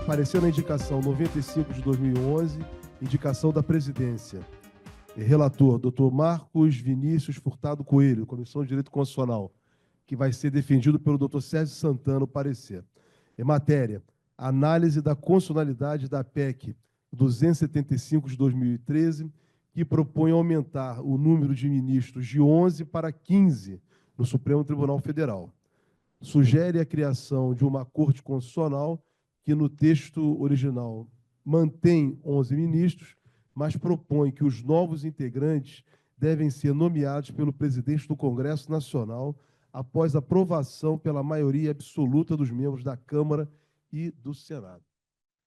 parecer na indicação 95 de 2011, indicação da presidência. Relator, Dr. Marcos Vinícius Furtado Coelho, Comissão de Direito Constitucional, que vai ser defendido pelo Dr. Sérgio Santana, o parecer. Matéria, análise da constitucionalidade da PEC 275 de 2013, que propõe aumentar o número de ministros de 11 para 15 no Supremo Tribunal Federal. Sugere a criação de uma Corte Constitucional que, no texto original, mantém 11 ministros, mas propõe que os novos integrantes devem ser nomeados pelo presidente do Congresso Nacional após aprovação pela maioria absoluta dos membros da Câmara e do Senado.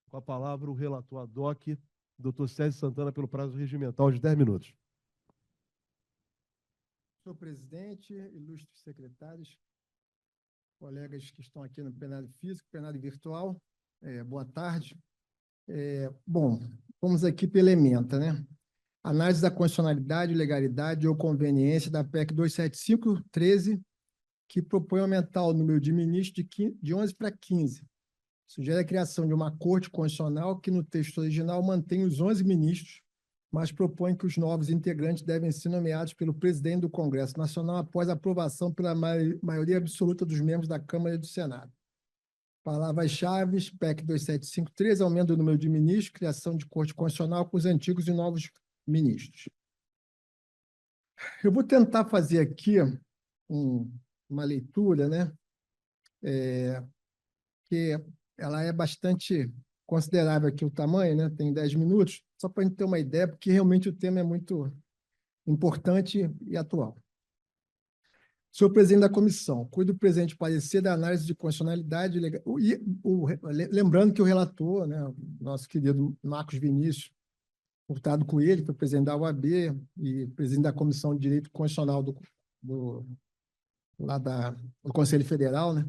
Com a palavra, o relator ad hoc, Dr. Sérgio Santana, pelo prazo regimental de 10 minutos. Senhor presidente, ilustres secretários, colegas que estão aqui no plenário físico, plenário virtual, boa tarde. Bom, vamos aqui pela ementa, né? Análise da constitucionalidade, legalidade ou conveniência da PEC 275/13, que propõe aumentar o número de ministros de 11 para 15. Sugere a criação de uma Corte Constitucional que, no texto original, mantém os 11 ministros, mas propõe que os novos integrantes devem ser nomeados pelo presidente do Congresso Nacional após aprovação pela maioria absoluta dos membros da Câmara e do Senado. Palavras-chave: PEC 275/13, aumento do número de ministros, criação de Corte Constitucional com os antigos e novos ministros. Eu vou tentar fazer aqui uma leitura, né? Que ela é bastante considerável aqui o tamanho, né? Tem 10 minutos, só para a gente ter uma ideia, porque realmente o tema é muito importante e atual. Senhor presidente da comissão, cuido do presente parecer da análise de constitucionalidade legal. Lembrando que o relator, né, nosso querido Marcos Vinícius Furtado Coelho, que foi presidente da OAB e presidente da Comissão de Direito Constitucional do Conselho Federal, né?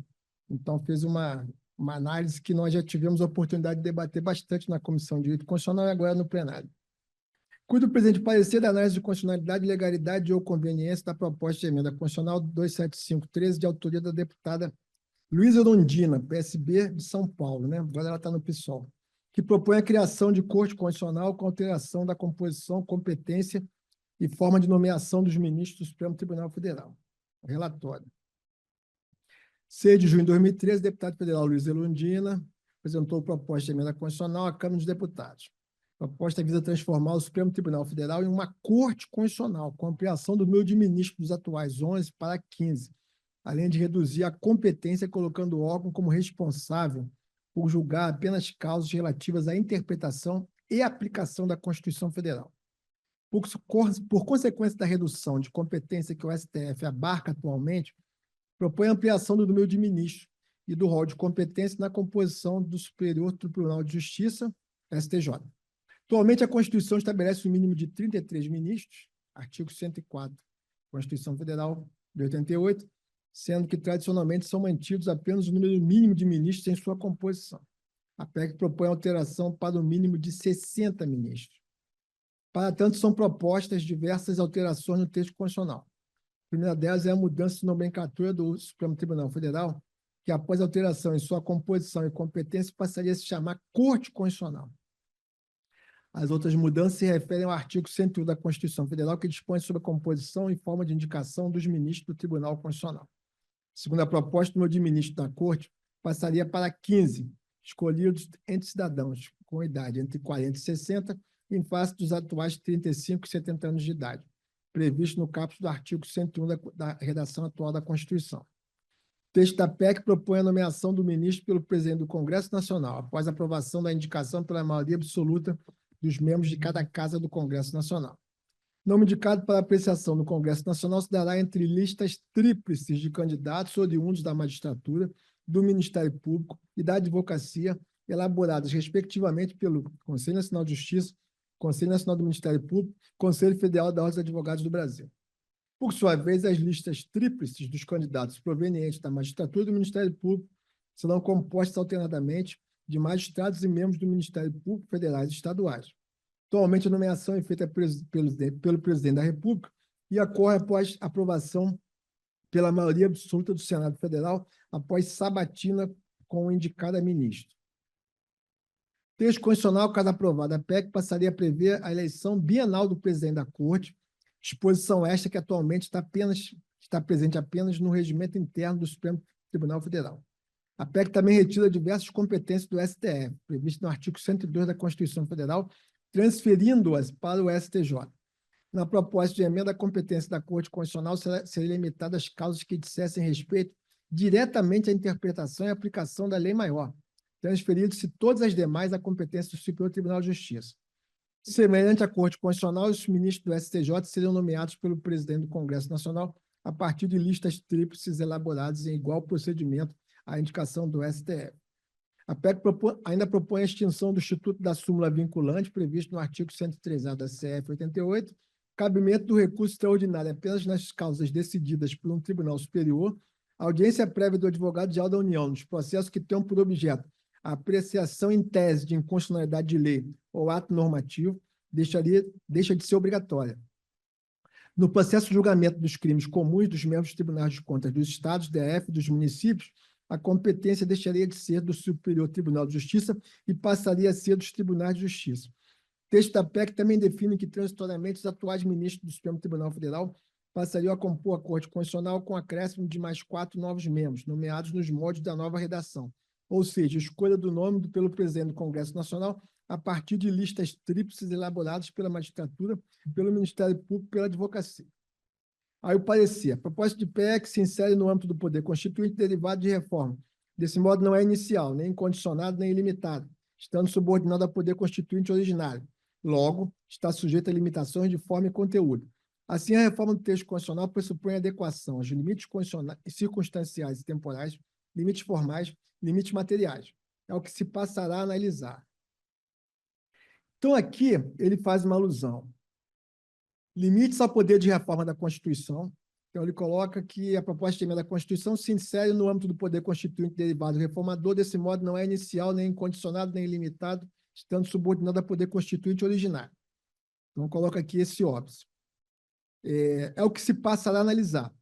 Então, fez uma análise que nós já tivemos a oportunidade de debater bastante na Comissão de Direito Constitucional e agora no plenário. Cuido do presente parecer da análise de constitucionalidade, legalidade ou conveniência da proposta de emenda constitucional 275/13, de autoria da deputada Luísa Erundina, PSB de São Paulo, né? Agora ela está no PSOL, que propõe a criação de Corte Constitucional com alteração da composição, competência e forma de nomeação dos ministros do Supremo Tribunal Federal. Relatório. 6 de junho de 2013, o deputado federal Luísa Erundina apresentou proposta de emenda constitucional à Câmara dos Deputados. A proposta visa transformar o Supremo Tribunal Federal em uma Corte Constitucional, com ampliação do número de ministros dos atuais 11 para 15, além de reduzir a competência, colocando o órgão como responsável por julgar apenas causas relativas à interpretação e aplicação da Constituição Federal. Por consequência da redução de competência que o STF abarca atualmente, propõe a ampliação do número de ministros e do rol de competência na composição do Superior Tribunal de Justiça, STJ. Atualmente, a Constituição estabelece um mínimo de 33 ministros, artigo 104 da Constituição Federal de 88, sendo que, tradicionalmente, são mantidos apenas o número mínimo de ministros em sua composição. A PEC propõe alteração para o mínimo de 60 ministros. Para tanto, são propostas diversas alterações no texto constitucional. A primeira delas é a mudança de nomenclatura do Supremo Tribunal Federal, que, após alteração em sua composição e competência, passaria a se chamar Corte Constitucional. As outras mudanças se referem ao artigo 101 da Constituição Federal, que dispõe sobre a composição e forma de indicação dos ministros do Tribunal Constitucional. Segundo a proposta, o número de ministros da Corte passaria para 15, escolhidos entre cidadãos com idade entre 40 e 60, em face dos atuais 35 e 70 anos de idade, previsto no caput do artigo 101 da redação atual da Constituição. O texto da PEC propõe a nomeação do ministro pelo presidente do Congresso Nacional, após a aprovação da indicação pela maioria absoluta dos membros de cada casa do Congresso Nacional. Nome indicado para apreciação no Congresso Nacional se dará entre listas tríplices de candidatos oriundos da magistratura, do Ministério Público e da Advocacia, elaboradas, respectivamente, pelo Conselho Nacional de Justiça, Conselho Nacional do Ministério Público, Conselho Federal da Ordem dos Advogados do Brasil. Por sua vez, as listas tríplices dos candidatos provenientes da magistratura e do Ministério Público serão compostas alternadamente de magistrados e membros do Ministério Público federais e estaduais. Atualmente, a nomeação é feita pelo presidente da República e ocorre após aprovação pela maioria absoluta do Senado Federal, após sabatina com o indicado a ministro. Texto constitucional, caso aprovado, a PEC passaria a prever a eleição bienal do presidente da Corte, disposição esta que atualmente está presente apenas no regimento interno do Supremo Tribunal Federal. A PEC também retira diversas competências do STF, previsto no artigo 102 da Constituição Federal, transferindo-as para o STJ. Na proposta de emenda, a competência da Corte Constitucional seria limitada às causas que dissessem respeito diretamente à interpretação e aplicação da lei maior, transferindo-se todas as demais à competência do Superior Tribunal de Justiça. Semelhante à Corte Constitucional, os ministros do STJ seriam nomeados pelo presidente do Congresso Nacional a partir de listas tríplices elaboradas em igual procedimento à indicação do STF. A PEC ainda propõe a extinção do Instituto da Súmula Vinculante, previsto no artigo 103A da CF 88, cabimento do recurso extraordinário apenas nas causas decididas por um tribunal superior, audiência prévia do advogado-geral da União nos processos que tenham por objeto a apreciação em tese de inconstitucionalidade de lei ou ato normativo, deixa de ser obrigatória. No processo de julgamento dos crimes comuns dos membros dos tribunais de contas dos estados, DF, dos municípios, a competência deixaria de ser do Superior Tribunal de Justiça e passaria a ser dos tribunais de justiça. O texto da PEC também define que, transitoriamente, os atuais ministros do Supremo Tribunal Federal passariam a compor a Corte Constitucional com acréscimo de mais 4 novos membros, nomeados nos moldes da nova redação, ou seja, escolha do nome pelo presidente do Congresso Nacional a partir de listas tríplices elaboradas pela magistratura, pelo Ministério Público e pela advocacia. Aí o parecer. A proposta de PEC se insere no âmbito do poder constituinte derivado de reforma. Desse modo, não é inicial, nem incondicionado, nem ilimitado, estando subordinado ao poder constituinte originário. Logo, está sujeito a limitações de forma e conteúdo. Assim, a reforma do texto constitucional pressupõe adequação aos limites circunstanciais e temporais, limites formais, limites materiais. É o que se passará a analisar. Então, aqui, ele faz uma alusão. Limites ao poder de reforma da Constituição. Então, ele coloca que a proposta de emenda da Constituição se insere no âmbito do poder constituinte derivado reformador, desse modo não é inicial, nem incondicionado, nem ilimitado, estando subordinado ao poder constituinte originário. Então, coloca aqui esse óbice. É o que se passará a analisar.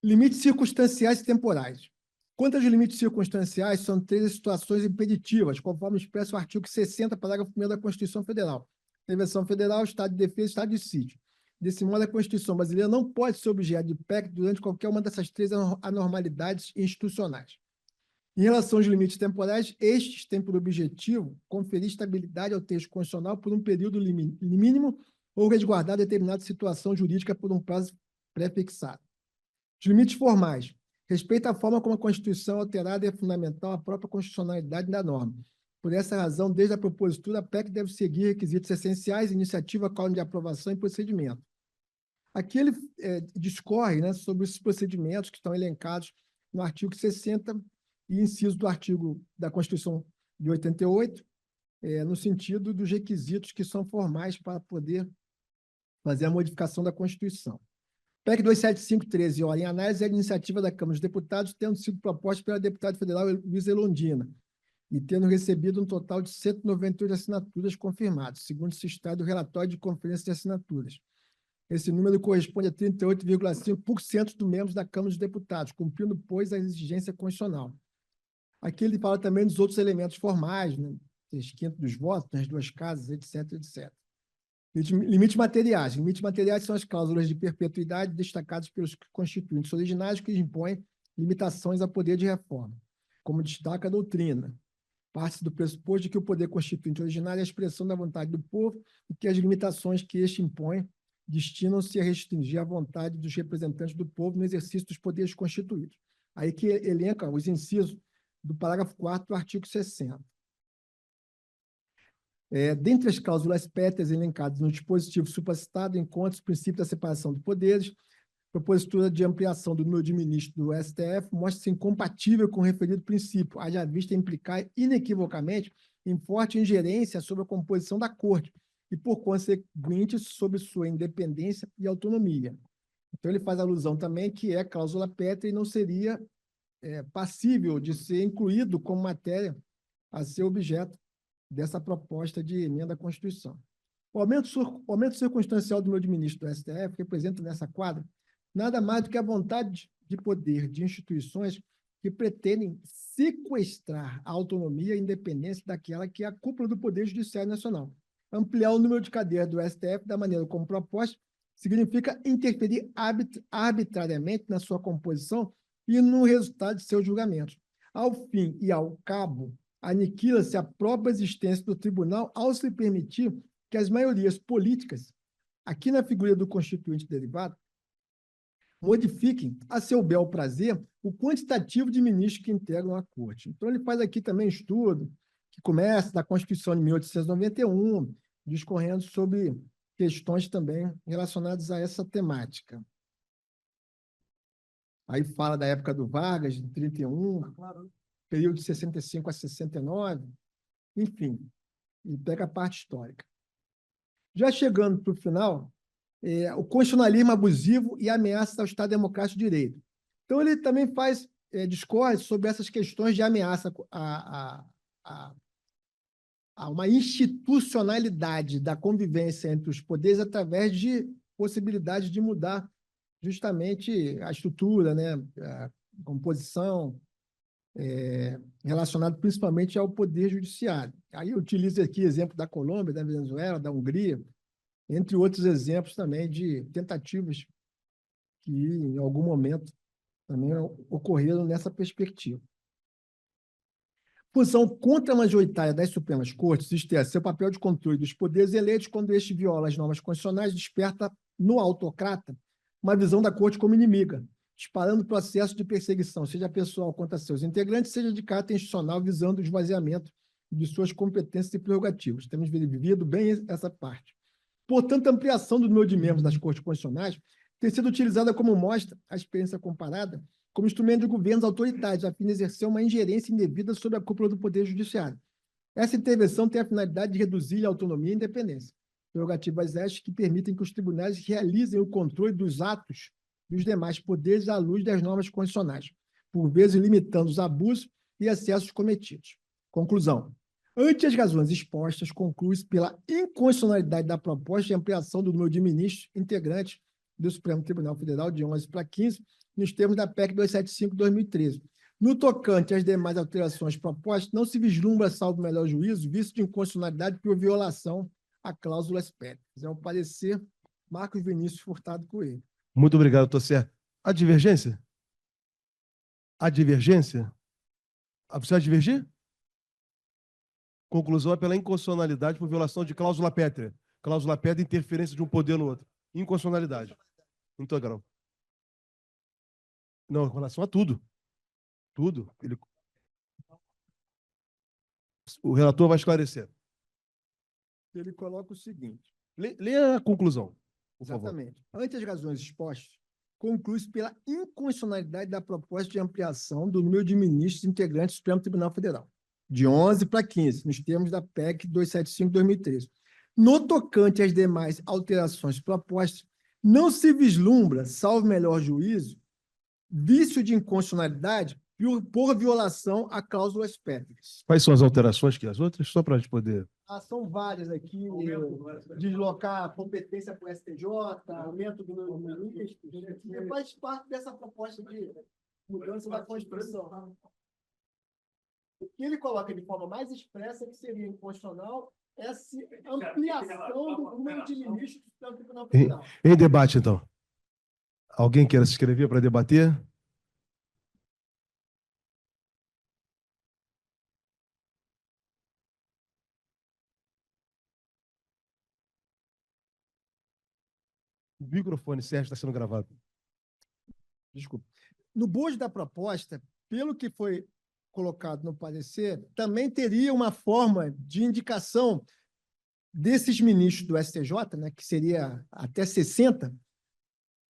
Limites circunstanciais e temporais. Quanto aos limites circunstanciais, são 3 situações impeditivas, conforme expressa o artigo 60, parágrafo 1º da Constituição Federal. Intervenção federal, estado de defesa, estado de sítio. Desse modo, a Constituição brasileira não pode ser objeto de PEC durante qualquer uma dessas 3 anormalidades institucionais. Em relação aos limites temporais, estes têm por objetivo conferir estabilidade ao texto constitucional por um período mínimo ou resguardar determinada situação jurídica por um prazo pré-fixado. Os limites formais. Respeito à forma como a Constituição alterada é fundamental à própria constitucionalidade da norma. Por essa razão, desde a propositura, a PEC deve seguir requisitos essenciais, iniciativa, causa de aprovação e procedimento. Aqui ele discorre, né, sobre esses procedimentos que estão elencados no artigo 60 e inciso do artigo da Constituição de 88, no sentido dos requisitos que são formais para poder fazer a modificação da Constituição. PEC 27513, em análise, é a iniciativa da Câmara dos Deputados, tendo sido proposta pela deputada federal Luísa Erundina, e tendo recebido um total de 198 assinaturas confirmadas, segundo se está do relatório de conferência de assinaturas. Esse número corresponde a 38,5% dos membros da Câmara dos Deputados, cumprindo, pois, a exigência constitucional. Aqui ele fala também dos outros elementos formais, né? 3/5 dos votos, nas 2 casas, etc., etc. Limites materiais. Limites materiais são as cláusulas de perpetuidade destacadas pelos constituintes originários que impõem limitações ao poder de reforma, como destaca a doutrina. Parte-se do pressuposto de que o poder constituinte originário é a expressão da vontade do povo e que as limitações que este impõe destinam-se a restringir a vontade dos representantes do povo no exercício dos poderes constituídos. Aí que elenca os incisos do parágrafo 4º do artigo 60. Dentre as cláusulas pétreas elencadas no dispositivo supracitado, encontra-se o princípio da separação de poderes. Propositura de ampliação do número de ministros do STF mostra-se incompatível com o referido princípio, haja vista implicar inequivocamente em forte ingerência sobre a composição da Corte e, por conseguinte, sobre sua independência e autonomia. Então, ele faz alusão também que é cláusula pétrea e não seria passível de ser incluído como matéria a ser objeto dessa proposta de emenda à Constituição. O aumento circunstancial do número de ministros do STF representa nessa quadra nada mais do que a vontade de poder de instituições que pretendem sequestrar a autonomia e a independência daquela que é a cúpula do Poder Judiciário Nacional. Ampliar o número de cadeiras do STF da maneira como proposto significa interferir arbitrariamente na sua composição e no resultado de seus julgamentos. Ao fim e ao cabo, aniquila-se a própria existência do tribunal ao se permitir que as maiorias políticas, aqui na figura do constituinte derivado, modifiquem, a seu bel prazer, o quantitativo de ministros que integram a Corte. Então, ele faz aqui também um estudo que começa da Constituição de 1891, discorrendo sobre questões também relacionadas a essa temática. Aí fala da época do Vargas, de 31, período de 65 a 69, enfim, e pega a parte histórica. Já chegando para o final, o constitucionalismo abusivo e ameaça ao Estado Democrático de Direito. Então, ele também discorre sobre essas questões de ameaça a uma institucionalidade da convivência entre os poderes através de possibilidades de mudar justamente a estrutura, né, a composição, relacionado principalmente ao poder judiciário. Aí eu utilizo aqui exemplo da Colômbia, da Venezuela, da Hungria, entre outros exemplos também de tentativas que, em algum momento, também ocorreram nessa perspectiva. Função contra-majoritária das Supremas Cortes, isto é, seu papel de controle dos poderes eleitos quando este viola as normas constitucionais, desperta no autocrata uma visão da Corte como inimiga, disparando o processo de perseguição, seja pessoal contra seus integrantes, seja de caráter institucional, visando o esvaziamento de suas competências e prerrogativas. Temos vivido bem essa parte. Portanto, a ampliação do número de membros das Cortes Constitucionais tem sido utilizada como mostra a experiência comparada como instrumento de governos autoritários, a fim de exercer uma ingerência indevida sobre a cúpula do Poder Judiciário. Essa intervenção tem a finalidade de reduzir a autonomia e a independência, prerrogativas estas que permitem que os tribunais realizem o controle dos atos dos demais poderes à luz das normas constitucionais, por vezes limitando os abusos e excessos cometidos. Conclusão. Ante as razões expostas, conclui-se pela inconstitucionalidade da proposta de ampliação do número de ministros integrantes do Supremo Tribunal Federal de 11 para 15, nos termos da PEC 275/2013. No tocante às demais alterações propostas, não se vislumbra, salvo melhor juízo, vício de inconstitucionalidade por violação a cláusulas pétreas. É o parecer Marcos Vinícius Furtado Coelho. Muito obrigado, estou certo. A divergência? A divergência? Você vai divergir? Conclusão é pela inconstitucionalidade por violação de cláusula pétrea. Cláusula pétrea, interferência de um poder no outro. Inconstitucionalidade. Integral. Não, em relação a tudo. Tudo. O relator vai esclarecer. Ele coloca o seguinte. Leia a conclusão, por favor. Exatamente. Ante as razões expostas, conclui-se pela inconstitucionalidade da proposta de ampliação do número de ministros integrantes do Supremo Tribunal Federal, de 11 para 15, nos termos da PEC 275/2013. No tocante às demais alterações propostas, não se vislumbra, salvo melhor juízo, vício de inconstitucionalidade por violação a cláusulas pétreas. Quais são as alterações que as outras? Só para a gente poder... São várias aqui, deslocar a competência para o STJ, aumento do número de ministros, faz parte dessa proposta de mudança da Constituição. O que ele coloca de forma mais expressa, que seria inconstitucional, essa ampliação do número de ministros do Tribunal Federal. Em debate, então. Alguém queira se inscrever para debater? O microfone, Sérgio, está sendo gravado. Desculpa. No bojo da proposta, pelo que foi colocado no parecer, também teria uma forma de indicação desses ministros do STJ, né, que seria até 60,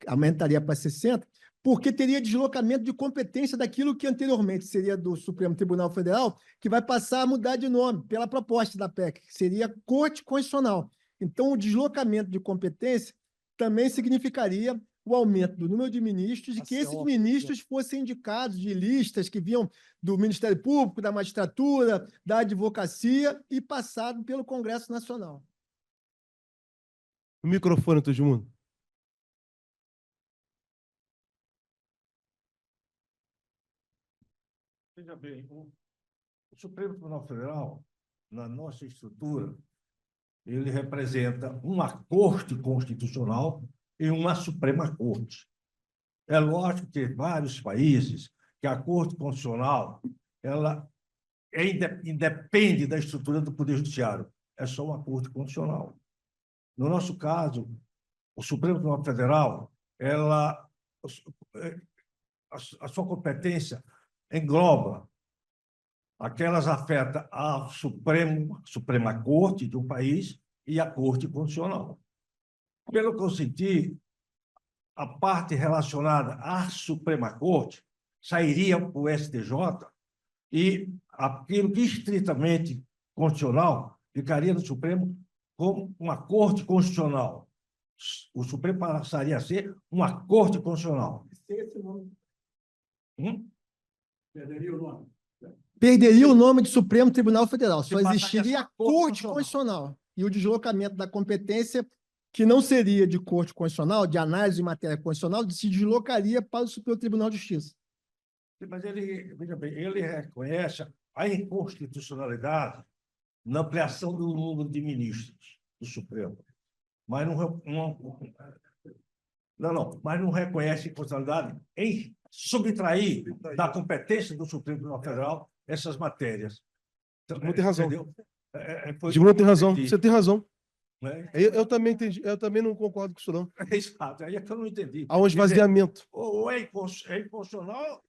aumentaria para 60, porque teria deslocamento de competência daquilo que anteriormente seria do Supremo Tribunal Federal, que vai passar a mudar de nome pela proposta da PEC, que seria Corte Constitucional. Então, o deslocamento de competência também significaria o aumento do número de ministros e que esses ministros fossem indicados de listas que vinham do Ministério Público, da magistratura, da advocacia e passado pelo Congresso Nacional. O microfone, todo mundo. Veja bem, o Supremo Tribunal Federal, na nossa estrutura, ele representa uma Corte Constitucional e uma Suprema Corte. É lógico que em vários países que a Corte Constitucional ela independe da estrutura do Poder Judiciário. É só uma Corte Constitucional. No nosso caso, o Supremo Tribunal Federal, a sua competência engloba aquelas afetam a Suprema Corte de um país e a Corte Constitucional. Pelo que eu senti, a parte relacionada à Suprema Corte sairia para o STJ e aquilo que estritamente constitucional ficaria no Supremo como uma Corte Constitucional. O Supremo passaria a ser uma Corte Constitucional. Perderia o nome. Perderia o nome de Supremo Tribunal Federal. Só existiria a Corte Constitucional. E o deslocamento da competência, que não seria de Corte Constitucional, de análise de matéria constitucional, se deslocaria para o Supremo Tribunal de Justiça. Mas veja bem, ele reconhece a inconstitucionalidade na ampliação do número de ministros do Supremo. Mas mas não reconhece a inconstitucionalidade em subtrair da competência do Supremo Tribunal Federal essas matérias. Não tem razão. Não tem razão. Você tem razão. Né? Eu também entendi. Eu também não concordo com isso, não. Exato. Aí é que eu não entendi. Há um esvaziamento. Ou é inconstitucional.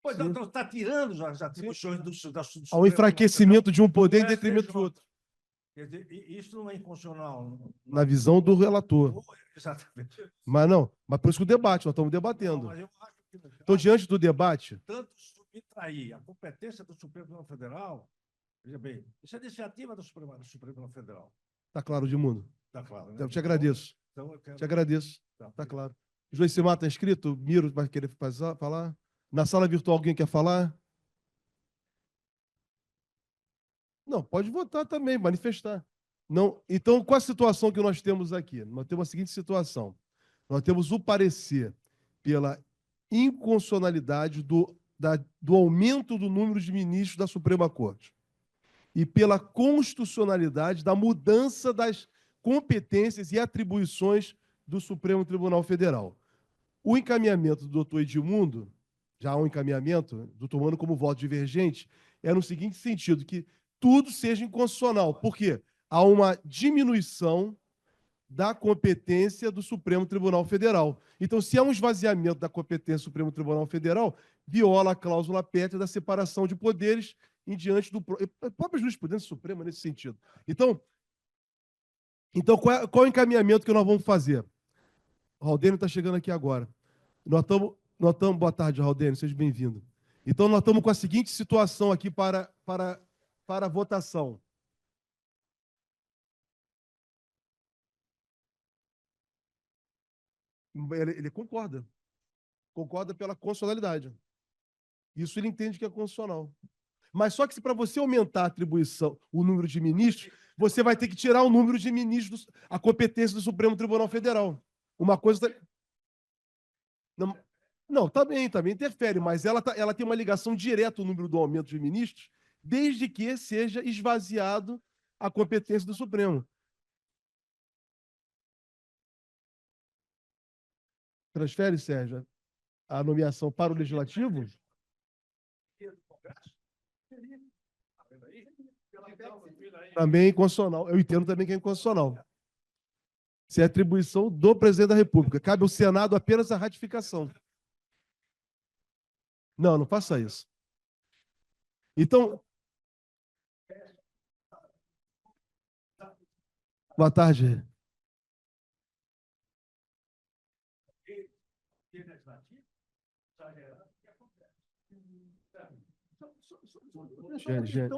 Pois não, está tirando as atribuições do Supremo. Há um enfraquecimento de um poder em detrimento do outro. Quer dizer, isso não é inconstitucional. Na visão do relator. Exatamente. Mas não, mas por isso que o debate, nós estamos debatendo. Mas eu acho que, então, diante do debate... Tanto subtrair a competência do Supremo Tribunal Federal, veja bem, isso é iniciativa do Supremo Tribunal Federal. Está claro, Edmundo? Está claro. Né? Eu te agradeço. Então, eu quero... Te agradeço. Está claro. O Joicimar está inscrito? Miro vai querer falar? Na sala virtual alguém quer falar? Não, pode votar também, manifestar. Não, então, qual a situação que nós temos aqui? Nós temos a seguinte situação. Nós temos o parecer pela inconstitucionalidade do aumento do número de ministros da Suprema Corte e pela constitucionalidade da mudança das competências e atribuições do Supremo Tribunal Federal. O encaminhamento do doutor Edmundo, já há um encaminhamento, do tomando como voto divergente, é no seguinte sentido, que tudo seja inconstitucional. Por quê? Há uma diminuição da competência do Supremo Tribunal Federal. Então, se há um esvaziamento da competência do Supremo Tribunal Federal, viola a cláusula pétrea da separação de poderes em diante do própria jurisprudência suprema nesse sentido. Então qual é o encaminhamento que nós vamos fazer? O Raudênio está chegando aqui agora. Nós estamos... Boa tarde, Raudênio, seja bem-vindo. Então, nós estamos com a seguinte situação aqui para a votação. Ele concorda. Concorda pela constitucionalidade. Isso ele entende que é constitucional. Mas só que se para você aumentar a atribuição, o número de ministros, você vai ter que tirar o número de ministros, a competência do Supremo Tribunal Federal. Uma coisa... Não, também interfere, mas ela tem uma ligação direta ao número do aumento de ministros, desde que seja esvaziado a competência do Supremo. Transfere, Sérgio, a nomeação para o Legislativo? Também é inconstitucional. Eu entendo também que é inconstitucional. Se é atribuição do presidente da República. Cabe ao Senado apenas a ratificação. Não faça isso. Então... Boa tarde.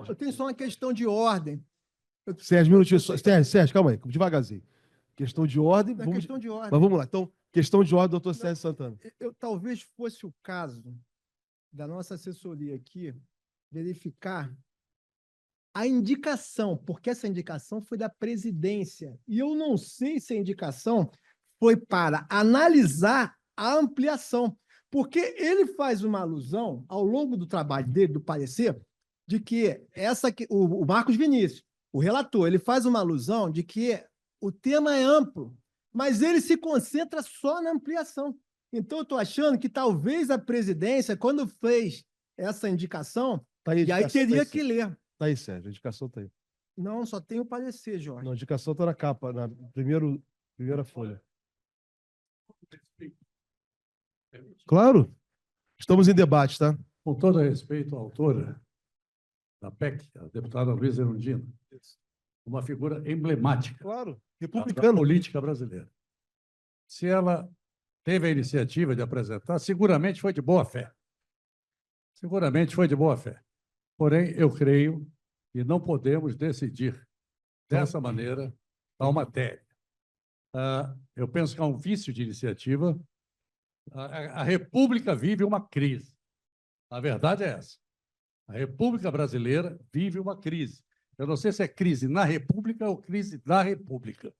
Eu tenho só uma questão de ordem. Sérgio, minutinhos. Sérgio, calma aí, devagarzinho. Questão de ordem. Questão de ordem. Mas vamos lá. Então, questão de ordem, doutor Sérgio Santana. Talvez fosse o caso da nossa assessoria aqui verificar a indicação, porque essa indicação foi da presidência. E eu não sei se a indicação foi para analisar a ampliação. Porque ele faz uma alusão, ao longo do trabalho dele, do parecer, de que o Marcos Vinícius, o relator, ele faz uma alusão de que o tema é amplo, mas ele se concentra só na ampliação. Então, eu estou achando que talvez a presidência, quando fez essa indicação, Tá aí, e aí teria que ler. Tá aí, Sérgio, a indicação tá aí. Não, só tem o parecer, Jorge. Não, a indicação tá na capa, na primeira folha. Claro, estamos em debate, tá? Com todo respeito à autora da PEC, a deputada Luísa Erundina, uma figura emblemática Claro, da republicano. política brasileira. Se ela teve a iniciativa de apresentar, seguramente foi de boa fé. Seguramente foi de boa fé. Porém, eu creio que não podemos decidir dessa maneira tal matéria. Eu penso que há um vício de iniciativa. A República vive uma crise. A verdade é essa. A República Brasileira vive uma crise. Eu não sei se é crise na República ou crise da República,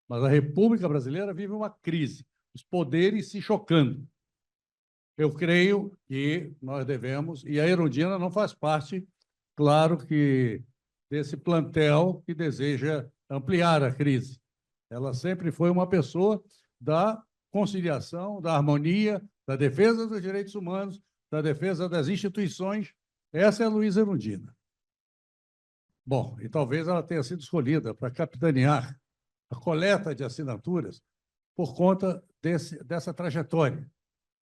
mas a República Brasileira vive uma crise, os poderes se chocando. Eu creio que nós devemos, e a Erundina não faz parte, claro que, desse plantel que deseja ampliar a crise. Ela sempre foi uma pessoa da conciliação, da harmonia, da defesa dos direitos humanos, da defesa das instituições. Essa é a Luísa Erundina. Bom, e talvez ela tenha sido escolhida para capitanear a coleta de assinaturas por conta dessa trajetória,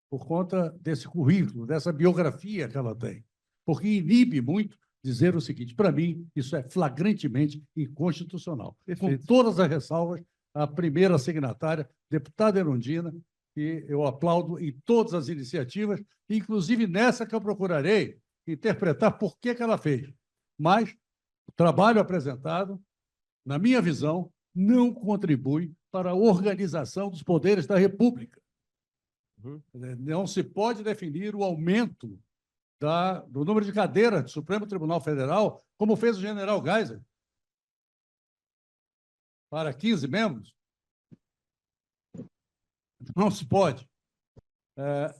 por conta desse currículo, dessa biografia que ela tem, porque inibe muito dizer o seguinte: para mim, isso é flagrantemente inconstitucional. Perfeito. Com todas as ressalvas, a primeira signatária, deputada Erundina, que eu aplaudo em todas as iniciativas, inclusive nessa que eu procurarei interpretar por que ela fez. Mas o trabalho apresentado, na minha visão, não contribui para a organização dos poderes da República. Não se pode definir o aumento do número de cadeiras do Supremo Tribunal Federal, como fez o general Geisel, para 15 membros. Não se pode.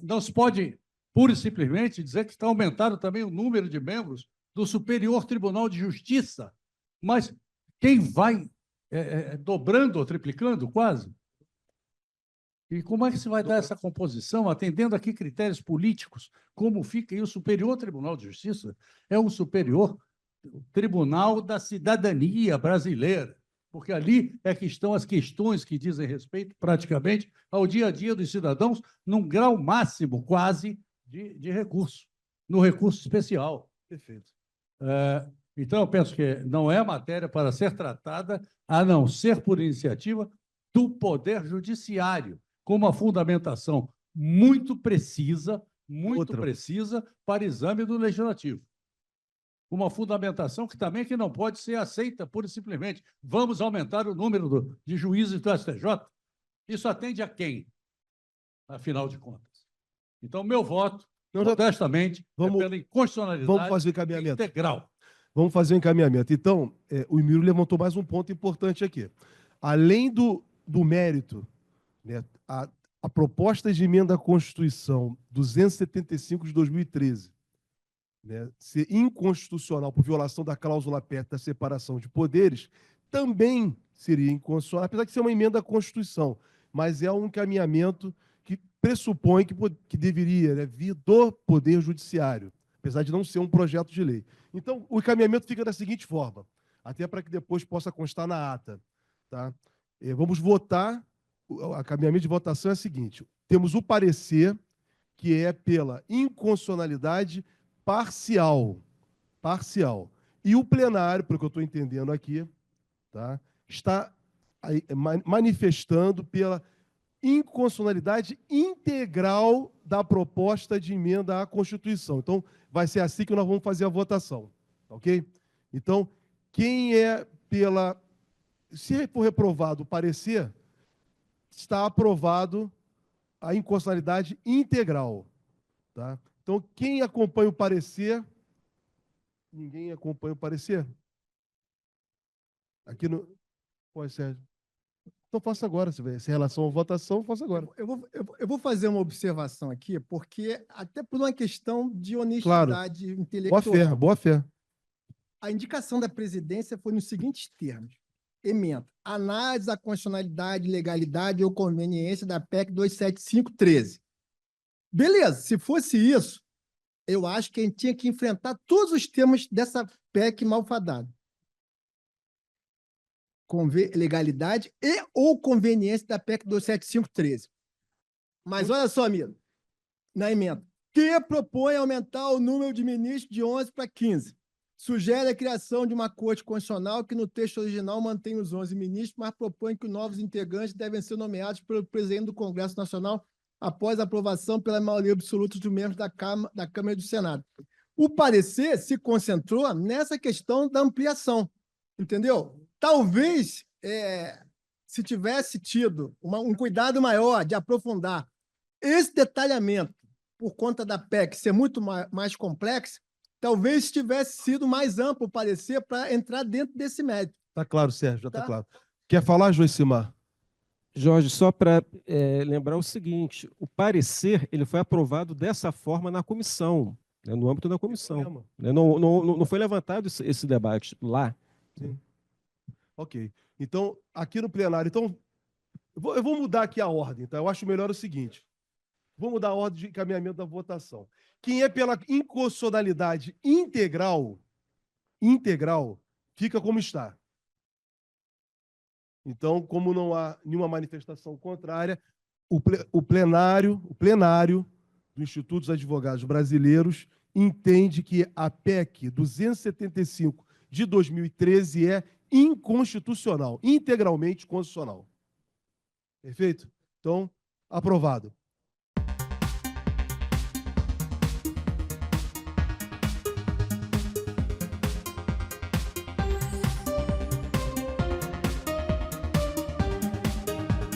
Não se pode, pura e simplesmente, dizer que está aumentado também o número de membros do Superior Tribunal de Justiça. Mas quem vai dobrando ou triplicando, quase? E como é que se vai dar essa composição, atendendo aqui critérios políticos? Como fica? E o Superior Tribunal de Justiça é o Superior Tribunal da Cidadania Brasileira, porque ali é que estão as questões que dizem respeito, praticamente, ao dia a dia dos cidadãos, num grau máximo, quase, de recurso, no recurso especial. Perfeito. Então, eu penso que não é matéria para ser tratada, a não ser por iniciativa do Poder Judiciário, com uma fundamentação muito precisa para exame do Legislativo. Uma fundamentação que também que não pode ser aceita pura e simplesmente. Vamos aumentar o número de juízes do STJ? Isso atende a quem, afinal de contas? Então, meu voto, modestamente, é pela inconstitucionalidade integral. Vamos fazer o encaminhamento. Então, o Emílio levantou mais um ponto importante aqui. Além do mérito, né, a proposta de emenda à Constituição 275 de 2013, né, ser inconstitucional por violação da cláusula pétrea da separação de poderes, também seria inconstitucional, apesar de ser uma emenda à Constituição, mas é um encaminhamento que pressupõe que deveria, né, vir do Poder Judiciário, apesar de não ser um projeto de lei. Então, o encaminhamento fica da seguinte forma, até para que depois possa constar na ata. Tá? Vamos votar, o encaminhamento de votação é o seguinte, temos o parecer, que é pela inconstitucionalidade parcial. E o plenário, pelo que eu estou entendendo aqui, tá, está manifestando pela inconstitucionalidade integral da proposta de emenda à Constituição. Então, vai ser assim que nós vamos fazer a votação. Ok? Então, quem é pela... Se for reprovado o parecer, está aprovado a inconstitucionalidade integral. Tá? Então, quem acompanha o parecer... Ninguém acompanha o parecer? Aqui no... Pode, Sérgio. Então faça agora, se em relação à votação, faça agora. Eu vou fazer uma observação aqui, porque até por uma questão de Claro. honestidade Boa intelectual. fé, boa fé. A indicação da presidência foi nos seguintes termos. Emenda. Análise da constitucionalidade, legalidade ou conveniência da PEC 275/13. Beleza, se fosse isso, eu acho que a gente tinha que enfrentar todos os temas dessa PEC malfadada. Legalidade e ou conveniência da PEC 275/13. Mas olha só, amigo, na emenda. Que propõe aumentar o número de ministros de 11 para 15. Sugere a criação de uma corte constitucional que no texto original mantém os 11 ministros, mas propõe que os novos integrantes devem ser nomeados pelo presidente do Congresso Nacional após a aprovação pela maioria absoluta dos membros da Câmara e do Senado. O parecer se concentrou nessa questão da ampliação, entendeu? Talvez, se tivesse tido um cuidado maior de aprofundar esse detalhamento por conta da PEC ser muito mais complexa, talvez tivesse sido mais amplo o parecer para entrar dentro desse mérito. Tá claro, Sérgio, já tá Tá. claro. Quer falar, Joicimar? Jorge, só para lembrar o seguinte, o parecer ele foi aprovado dessa forma na comissão, né, no âmbito da comissão. Né, não foi levantado esse debate lá. Sim. Ok. Então, aqui no plenário, então, eu vou mudar aqui a ordem, tá? Eu acho melhor o seguinte. Vou mudar a ordem de encaminhamento da votação. Quem é pela inconstitucionalidade integral, fica como está. Então, como não há nenhuma manifestação contrária, o plenário do Instituto dos Advogados Brasileiros entende que a PEC 275 de 2013 é inconstitucional, integralmente constitucional. Perfeito? Então, aprovado.